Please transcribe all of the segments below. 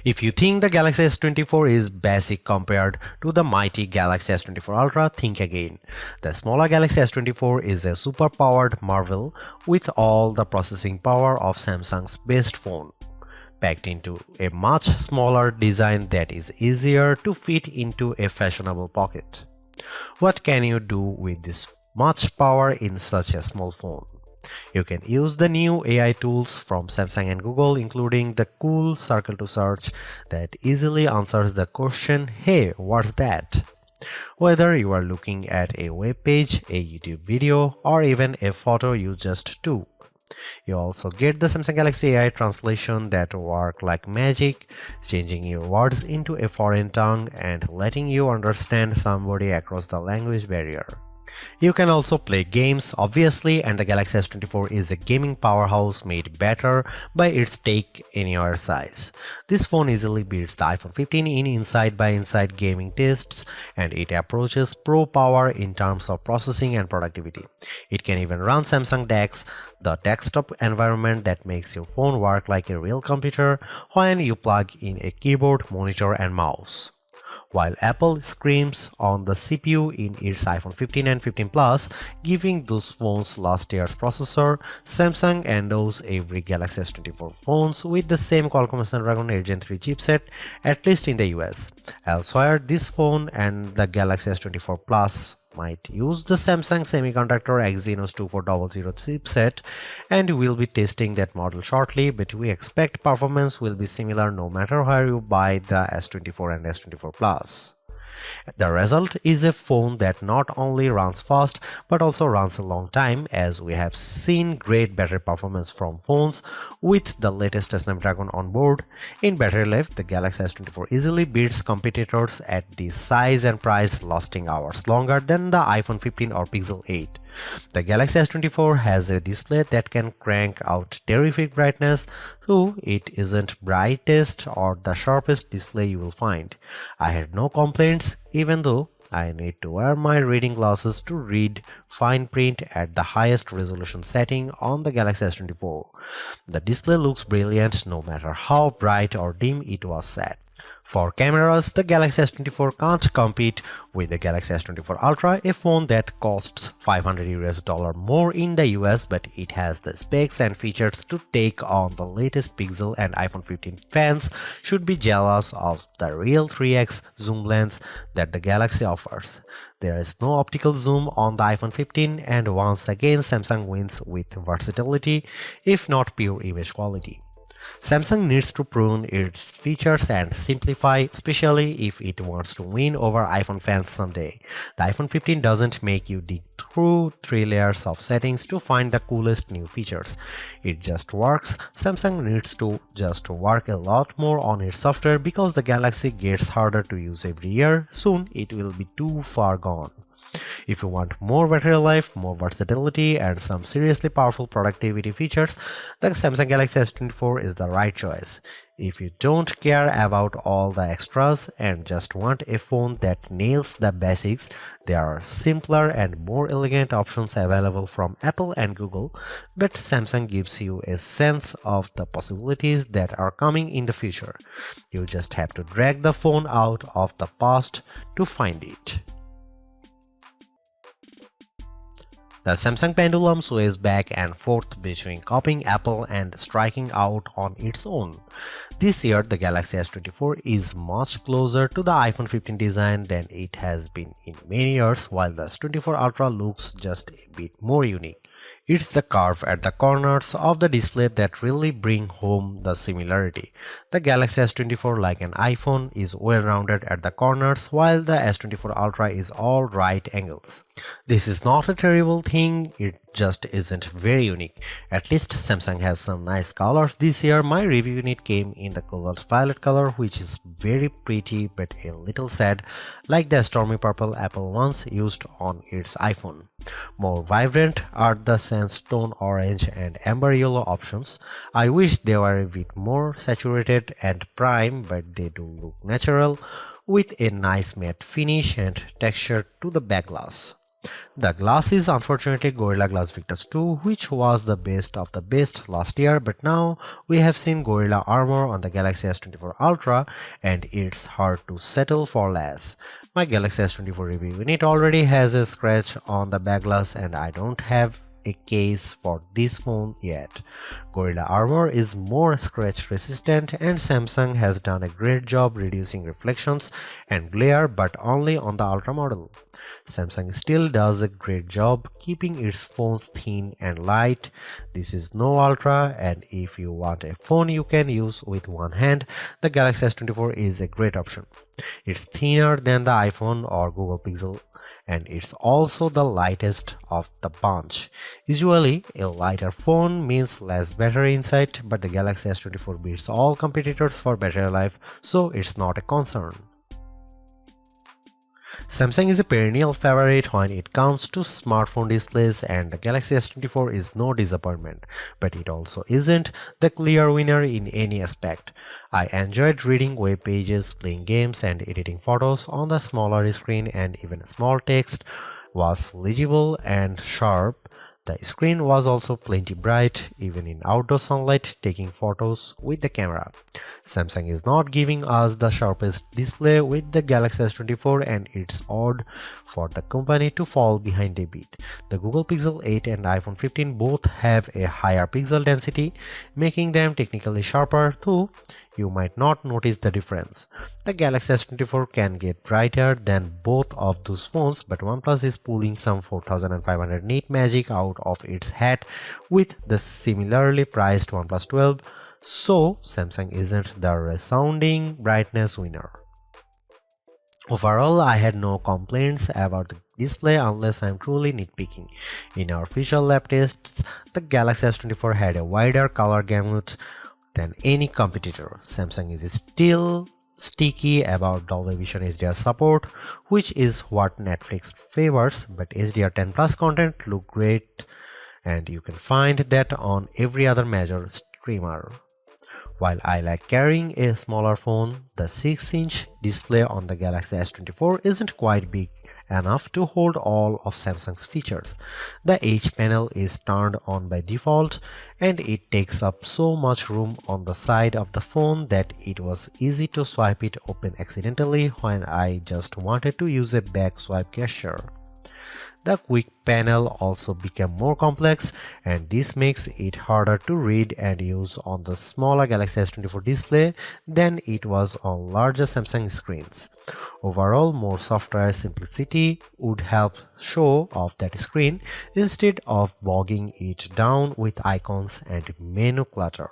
If you think the Galaxy S24 is basic compared to the mighty Galaxy S24 Ultra, think again. The smaller Galaxy S24 is a super-powered marvel with all the processing power of Samsung's best phone, packed into a much smaller design that is easier to fit into a fashionable pocket. What can you do with this much power in such a small phone? You can use the new AI tools from Samsung and Google, including the cool circle to search that easily answers the question, "Hey, what's that?" Whether you are looking at a web page, a YouTube video, or even a photo you just took. You also get the Samsung Galaxy AI translation that work like magic, changing your words into a foreign tongue and letting you understand somebody across the language barrier. You can also play games, obviously, and the Galaxy S24 is a gaming powerhouse made better by its take-anywhere size. This phone easily beats the iPhone 15 in inside-by-inside gaming tests, and it approaches pro power in terms of processing and productivity. It can even run Samsung DeX, the desktop environment that makes your phone work like a real computer when you plug in a keyboard, monitor, and mouse. While Apple screams on the CPU in its iPhone 15 and 15 Plus, giving those phones last year's processor, Samsung endows every Galaxy S24 phones with the same Qualcomm Snapdragon 8 Gen 3 chipset, at least in the US. Elsewhere, this phone and the Galaxy S24 Plus might use the Samsung Semiconductor Exynos 2400 chipset, and we'll be testing that model shortly, but we expect performance will be similar no matter where you buy the S24 and S24 Plus. The result is a phone that not only runs fast but also runs a long time, as we have seen great battery performance from phones with the latest Snapdragon on board. In battery life, the Galaxy S24 easily beats competitors at this size and price, lasting hours longer than the iPhone 15 or Pixel 8. The Galaxy S24 has a display that can crank out terrific brightness, though it isn't brightest or the sharpest display you will find. I had no complaints, even though I need to wear my reading glasses to read fine print at the highest resolution setting on the Galaxy S24. The display looks brilliant no matter how bright or dim it was set. For cameras, the Galaxy S24 can't compete with the Galaxy S24 Ultra, a phone that costs $500 more in the US, but it has the specs and features to take on the latest Pixel, and iPhone 15 fans should be jealous of the real 3x zoom lens that the Galaxy offers. There is no optical zoom on the iPhone 15, and once again Samsung wins with versatility, if not pure image quality. Samsung needs to prune its features and simplify, especially if it wants to win over iPhone fans someday. The iPhone 15 doesn't make you dig through 3 layers of settings to find the coolest new features. It just works. Samsung needs to just work a lot more on its software, because the Galaxy gets harder to use every year. Soon it will be too far gone. If you want more battery life, more versatility, and some seriously powerful productivity features, the Samsung Galaxy S24 is the right choice. If you don't care about all the extras and just want a phone that nails the basics, there are simpler and more elegant options available from Apple and Google, but Samsung gives you a sense of the possibilities that are coming in the future. You just have to drag the phone out of the past to find it. The Samsung pendulum sways back and forth between copying Apple and striking out on its own. This year, the Galaxy S24 is much closer to the iPhone 15 design than it has been in many years, while the S24 Ultra looks just a bit more unique. It's the curve at the corners of the display that really bring home the similarity. The Galaxy S24, like an iPhone, is well-rounded at the corners, while the S24 Ultra is all right angles. This is not a terrible thing, it just isn't very unique. At least Samsung has some nice colors this year. My review unit came in the cobalt violet color, which is very pretty but a little sad, like the stormy purple Apple once used on its iPhone. More vibrant are the sandstone orange and amber yellow options. I wish they were a bit more saturated and prime, but they do look natural with a nice matte finish and texture to the back glass. The glass is unfortunately Gorilla Glass Victus 2, which was the best of the best last year, but now we have seen Gorilla Armor on the Galaxy S24 Ultra and it's hard to settle for less. My Galaxy S24 review unit already has a scratch on the back glass and I don't have a case for this phone yet. Gorilla Armor is more scratch resistant and Samsung has done a great job reducing reflections and glare, but only on the Ultra model. Samsung still does a great job keeping its phones thin and light. This is no Ultra, and if you want a phone you can use with one hand, the Galaxy S24 is a great option. It's thinner than the iPhone or Google Pixel, and it's also the lightest of the bunch. Usually, a lighter phone means less battery inside, but the Galaxy S24 beats all competitors for battery life, so it's not a concern. Samsung is a perennial favorite when it comes to smartphone displays, and the Galaxy S24 is no disappointment, but it also isn't the clear winner in any aspect. I enjoyed reading web pages, playing games, and editing photos on the smaller screen, and even small text was legible and sharp. The screen was also plenty bright, even in outdoor sunlight, taking photos with the camera. Samsung is not giving us the sharpest display with the Galaxy S24, and it's odd for the company to fall behind a bit. The Google Pixel 8 and iPhone 15 both have a higher pixel density, making them technically sharper, though you might not notice the difference. The Galaxy S24 can get brighter than both of those phones, but OnePlus is pulling some 4500 nit magic out of its hat with the similarly priced OnePlus 12, so Samsung isn't the resounding brightness winner. Overall, I had no complaints about the display unless I'm truly nitpicking. In our official lab tests, the Galaxy S24 had a wider color gamut than any competitor. Samsung is still sticky about Dolby Vision HDR support, which is what Netflix favors, but HDR10 Plus content look great and you can find that on every other major streamer. While I like carrying a smaller phone, the 6-inch display on the Galaxy S24 isn't quite big enough to hold all of Samsung's features. The H panel is turned on by default and it takes up so much room on the side of the phone that it was easy to swipe it open accidentally when I just wanted to use a back swipe gesture. The quick panel also became more complex, and this makes it harder to read and use on the smaller Galaxy S24 display than it was on larger Samsung screens. Overall, more software simplicity would help show off that screen instead of bogging it down with icons and menu clutter.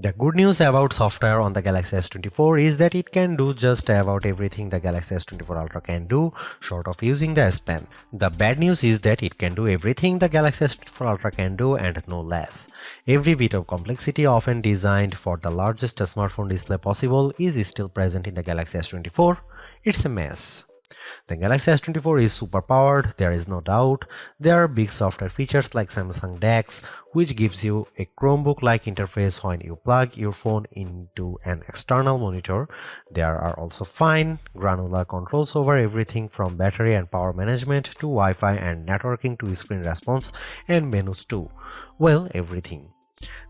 The good news about software on the Galaxy S24 is that it can do just about everything the Galaxy S24 Ultra can do, short of using the S Pen. The bad news is that it can do everything the Galaxy S24 Ultra can do and no less. Every bit of complexity often designed for the largest smartphone display possible is still present in the Galaxy S24. It's a mess. The Galaxy S24 is super powered, there is no doubt. There are big software features like Samsung DeX, which gives you a Chromebook-like interface when you plug your phone into an external monitor. There are also fine, granular controls over everything from battery and power management to Wi-Fi and networking to screen response and menus too. Well, everything.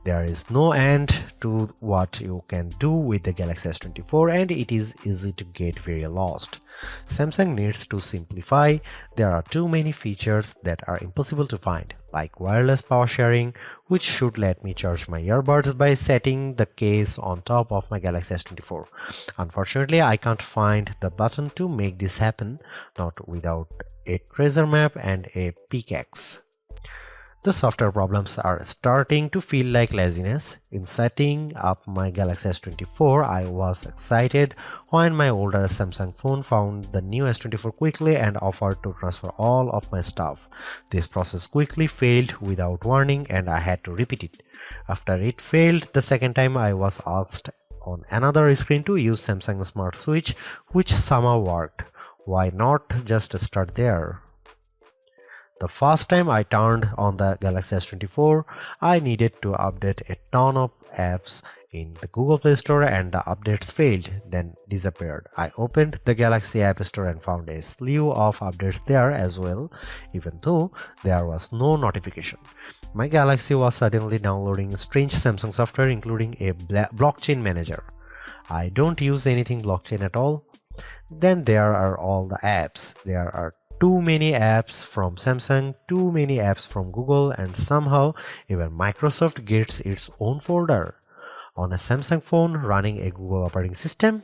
There is no end to what you can do with the Galaxy S24 and it is easy to get very lost. Samsung needs to simplify. There are too many features that are impossible to find, like wireless power sharing, which should let me charge my earbuds by setting the case on top of my Galaxy S24. Unfortunately, I can't find the button to make this happen, not without a treasure map and a pickaxe. The software problems are starting to feel like laziness. In setting up my Galaxy S24, I was excited when my older Samsung phone found the new S24 quickly and offered to transfer all of my stuff. This process quickly failed without warning and I had to repeat it. After it failed the second time, I was asked on another screen to use Samsung Smart Switch, which somehow worked. Why not just start there? The first time I turned on the Galaxy S24, I needed to update a ton of apps in the Google Play Store and the updates failed, then disappeared. I opened the Galaxy App Store and found a slew of updates there as well, even though there was no notification. My Galaxy was suddenly downloading strange Samsung software, including a blockchain manager. I don't use anything blockchain at all. Then there are all the apps. There are too many apps from Samsung, too many apps from Google, and somehow even Microsoft gets its own folder. On a Samsung phone running a Google operating system?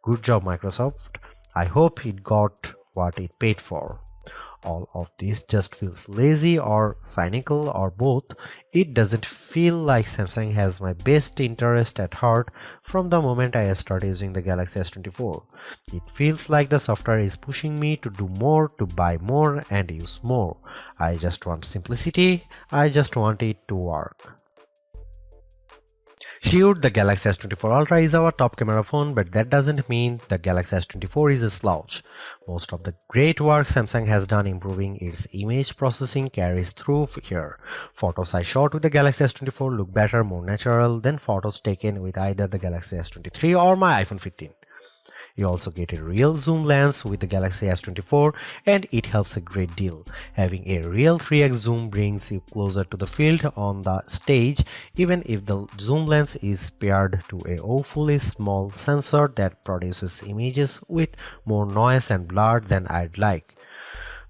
Good job, Microsoft. I hope it got what it paid for. All of this just feels lazy or cynical or both. It doesn't feel like Samsung has my best interest at heart from the moment I started using the Galaxy S24. It feels like the software is pushing me to do more, to buy more and use more. I just want simplicity. I just want it to work. Sure, the Galaxy S24 Ultra is our top camera phone, but that doesn't mean the Galaxy S24 is a slouch. Most of the great work Samsung has done improving its image processing carries through here. Photos I shot with the Galaxy S24 look better, more natural than photos taken with either the Galaxy S23 or my iPhone 15. You also get a real zoom lens with the Galaxy S24 and it helps a great deal. Having a real 3x zoom brings you closer to the field on the stage, even if the zoom lens is paired to a awfully small sensor that produces images with more noise and blur than I'd like.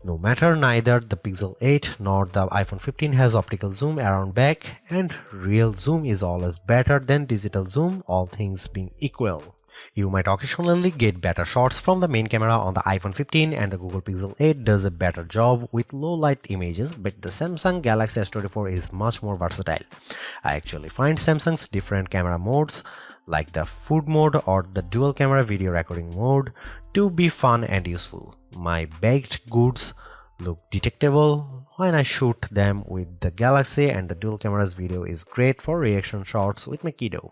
No matter, neither the Pixel 8 nor the iPhone 15 has optical zoom around back, and real zoom is always better than digital zoom, all things being equal. You might occasionally get better shots from the main camera on the iPhone 15 and the Google Pixel 8 does a better job with low light images, but the Samsung Galaxy S24 is much more versatile. I actually find Samsung's different camera modes like the food mode or the dual camera video recording mode to be fun and useful. My baked goods look detectable when I shoot them with the Galaxy, and the dual cameras video is great for reaction shots with my kiddo.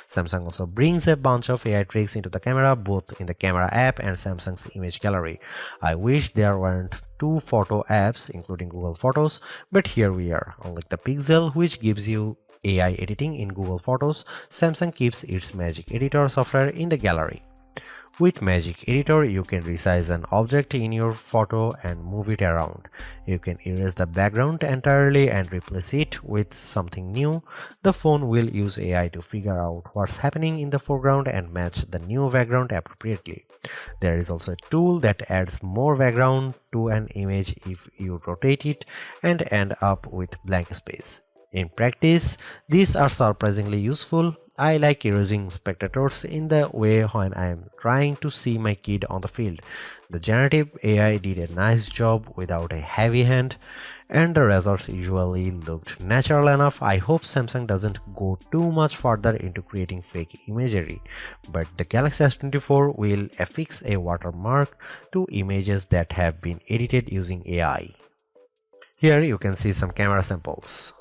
Samsung also brings a bunch of AI tricks into the camera, both in the camera app and Samsung's image gallery. I wish there weren't two photo apps including Google Photos, but here we are. Unlike the Pixel, which gives you AI editing in Google Photos, Samsung keeps its Magic Editor software in the gallery. With Magic Editor, you can resize an object in your photo and move it around. You can erase the background entirely and replace it with something new. The phone will use AI to figure out what's happening in the foreground and match the new background appropriately. There is also a tool that adds more background to an image if you rotate it and end up with blank space. In practice, these are surprisingly useful. I like erasing spectators in the way when I am trying to see my kid on the field. The generative AI did a nice job without a heavy hand, and the results usually looked natural enough. I hope Samsung doesn't go too much further into creating fake imagery, but the Galaxy S24 will affix a watermark to images that have been edited using AI. Here you can see some camera samples.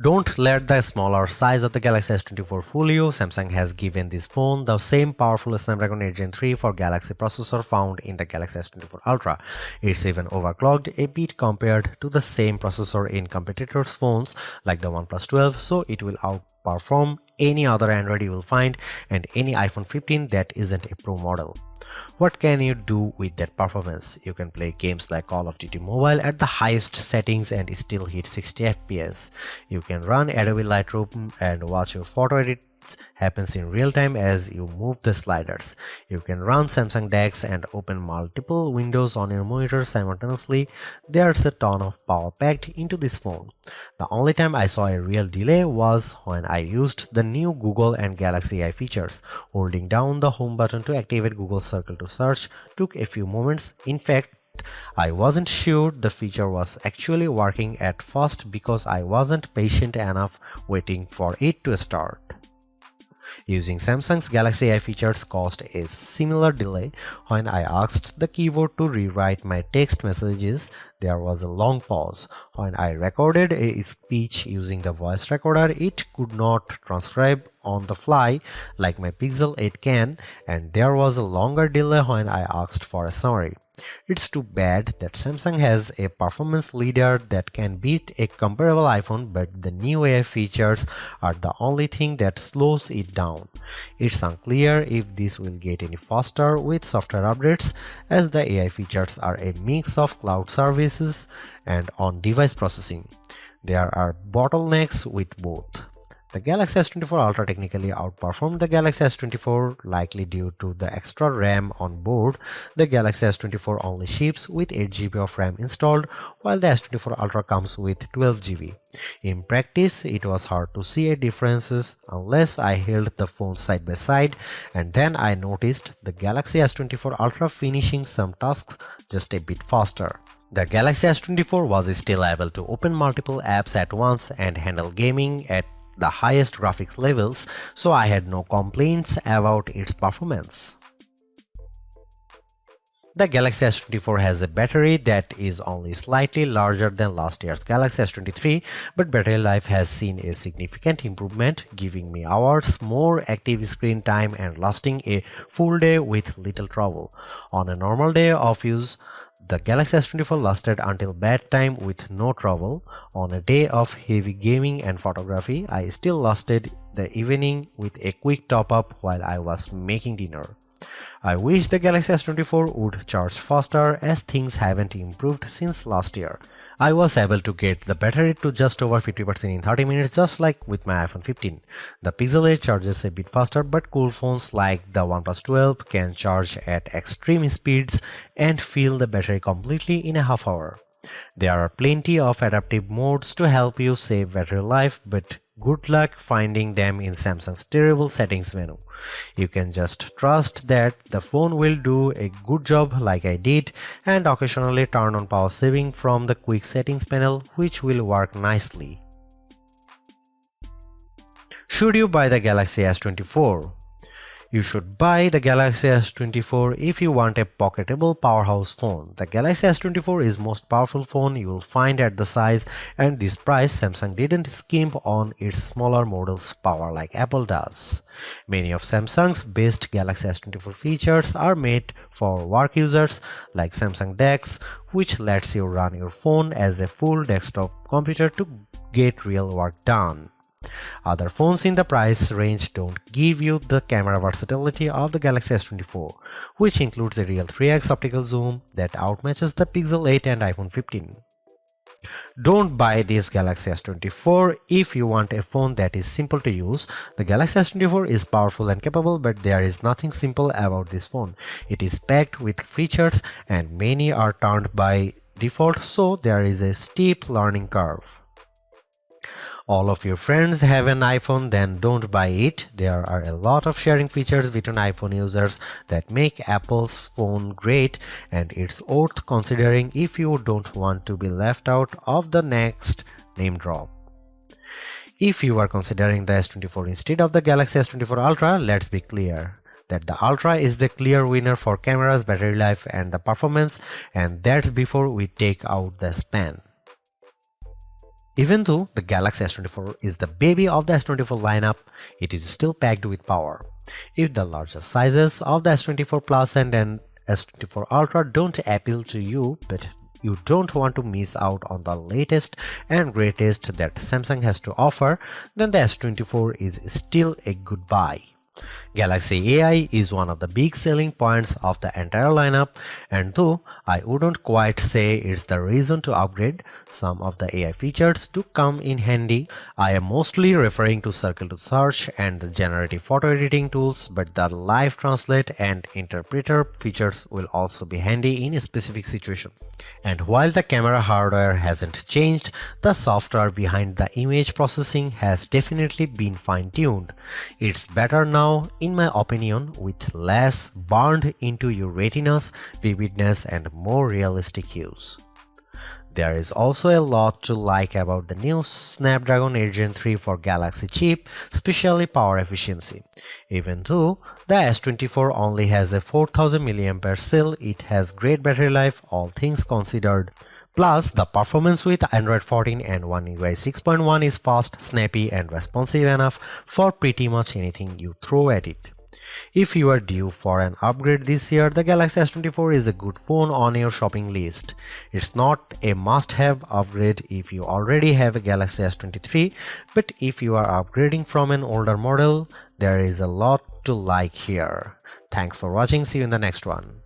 Don't let the smaller size of the Galaxy S24 fool you. Samsung has given this phone the same powerful Snapdragon 8 Gen 3 for Galaxy processor found in the Galaxy S24 Ultra. It's even overclocked a bit compared to the same processor in competitors' phones like the OnePlus 12, so it will outperform any other Android you will find and any iPhone 15 that isn't a Pro model. What can you do with that performance? You can play games like Call of Duty Mobile at the highest settings and still hit 60 FPS. You can run Adobe Lightroom and watch your photo edits happens in real time as you move the sliders. You can run Samsung DeX and open multiple windows on your monitor simultaneously. There's a ton of power packed into this phone. The only time I saw a real delay was when I used the new Google and Galaxy AI features. Holding down the home button to activate Google Circle to search took a few moments. In fact, I wasn't sure the feature was actually working at first because I wasn't patient enough waiting for it to start. Using Samsung's Galaxy AI features caused a similar delay. When I asked the keyboard to rewrite my text messages, there was a long pause. When I recorded a speech using the voice recorder, it could not transcribe on the fly like my Pixel 8 can, and there was a longer delay when I asked for a summary. It's too bad that Samsung has a performance leader that can beat a comparable iPhone, but the new AI features are the only thing that slows it down. It's unclear if this will get any faster with software updates, as the AI features are a mix of cloud services and on-device processing. There are bottlenecks with both. The Galaxy S24 Ultra technically outperformed the Galaxy S24, likely due to the extra RAM on board. The Galaxy S24 only ships with 8 GB of RAM installed, while the S24 Ultra comes with 12 GB. In practice, it was hard to see a differences unless I held the phones side by side, and then I noticed the Galaxy S24 Ultra finishing some tasks just a bit faster. The Galaxy S24 was still able to open multiple apps at once and handle gaming at the highest graphics levels, so I had no complaints about its performance. The Galaxy S24 has a battery that is only slightly larger than last year's Galaxy S23, but battery life has seen a significant improvement, giving me hours more active screen time and lasting a full day with little trouble. On a normal day of use, the Galaxy S24 lasted until bedtime with no trouble. On a day of heavy gaming and photography, I still lasted the evening with a quick top-up while I was making dinner. I wish the Galaxy S24 would charge faster, as things haven't improved since last year. I was able to get the battery to just over 50% in 30 minutes, just like with my iPhone 15. The Pixel 8 charges a bit faster, but cool phones like the OnePlus 12 can charge at extreme speeds and fill the battery completely in a half hour. There are plenty of adaptive modes to help you save battery life, but good luck finding them in Samsung's terrible settings menu. You can just trust that the phone will do a good job like I did, and occasionally turn on power saving from the quick settings panel, which will work nicely. Should you buy the Galaxy S24? You should buy the Galaxy S24 if you want a pocketable powerhouse phone. The Galaxy S24 is most powerful phone you will find at the size and this price. Samsung didn't skimp on its smaller models' power like Apple does. Many of Samsung's best Galaxy S24 features are made for work users, like Samsung DeX, which lets you run your phone as a full desktop computer to get real work done. Other phones in the price range don't give you the camera versatility of the Galaxy S24, which includes a real 3x optical zoom that outmatches the Pixel 8 and iPhone 15. Don't buy this Galaxy S24 if you want a phone that is simple to use. The Galaxy S24 is powerful and capable, but there is nothing simple about this phone. It is packed with features and many are turned by default, so there is a steep learning curve. All of your friends have an iPhone, then don't buy it. There are a lot of sharing features between iPhone users that make Apple's phone great, and it's worth considering if you don't want to be left out of the next name drop. If you are considering the S24 instead of the Galaxy S24 Ultra, let's be clear that the Ultra is the clear winner for cameras, battery life, and the performance, and that's before we take out the span. Even though the Galaxy S24 is the baby of the S24 lineup, it is still packed with power. If the larger sizes of the S24 Plus and S24 Ultra don't appeal to you, but you don't want to miss out on the latest and greatest that Samsung has to offer, then the S24 is still a good buy. Galaxy AI is one of the big selling points of the entire lineup, and though I wouldn't quite say it's the reason to upgrade, some of the AI features do come in handy. I am mostly referring to circle to search and the generative photo editing tools, but the live translate and interpreter features will also be handy in a specific situation. And while the camera hardware hasn't changed, the software behind the image processing has definitely been fine-tuned. It's better now, in my opinion, with less burned into your retinas, vividness, and more realistic hues. There is also a lot to like about the new Snapdragon 8 Gen 3 for Galaxy chip, especially power efficiency. Even though the S24 only has a 4000 mAh cell, it has great battery life, all things considered. Plus, the performance with Android 14 and One UI 6.1 is fast, snappy, and responsive enough for pretty much anything you throw at it. If you are due for an upgrade this year, the Galaxy S24 is a good phone on your shopping list. It's not a must-have upgrade if you already have a Galaxy S23, but if you are upgrading from an older model, there is a lot to like here. Thanks for watching, see you in the next one.